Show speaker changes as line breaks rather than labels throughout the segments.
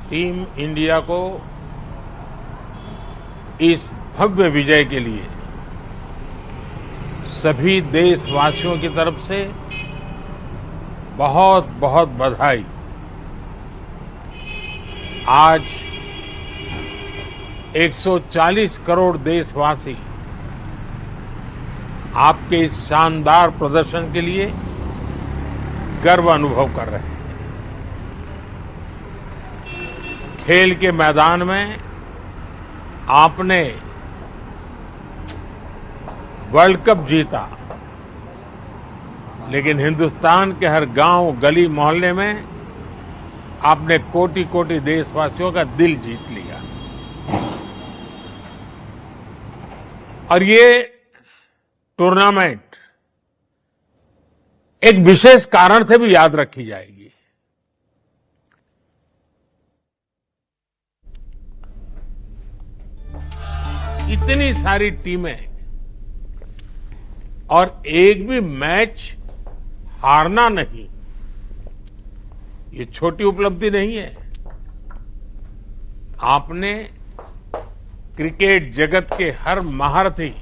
Team India को इस भव्य विजय के लिए सभी देशवासियों की तरफ से बहुत बहुत बधाई। आज 140 करोड़ देशवासी आपके इस शानदार प्रदर्शन के लिए गर्व अनुभव कर रहे हैं। खेल के मैदान में आपने वर्ल्ड कप जीता, लेकिन हिंदुस्तान के हर गांव, गली, मोहल्ले में आपने कोटि कोटि देशवासियों का दिल जीत लिया। और ये टूर्नामेंट एक विशेष कारण से भी याद रखी जाएगी। इतनी सारी टीमें और एक भी मैच हारना नहीं, ये छोटी उपलब्धि नहीं है। आपने क्रिकेट जगत के हर महारथी,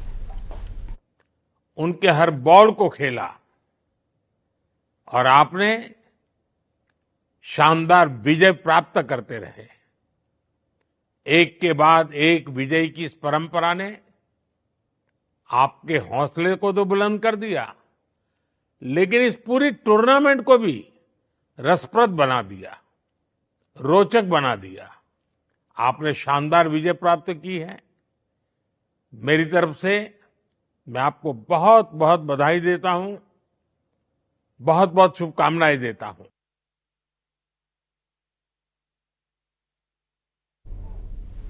उनके हर बॉल को खेला और आपने शानदार विजय प्राप्त करते रहे। एक के बाद एक विजय की इस परंपरा ने आपके हौसले को तो बुलंद कर दिया, लेकिन इस पूरी टूर्नामेंट को भी रसप्रद बना दिया, रोचक बना दिया। आपने शानदार विजय प्राप्त की है। मेरी तरफ से मैं आपको बहुत बहुत बधाई देता हूं, बहुत बहुत शुभकामनाएं देता हूं।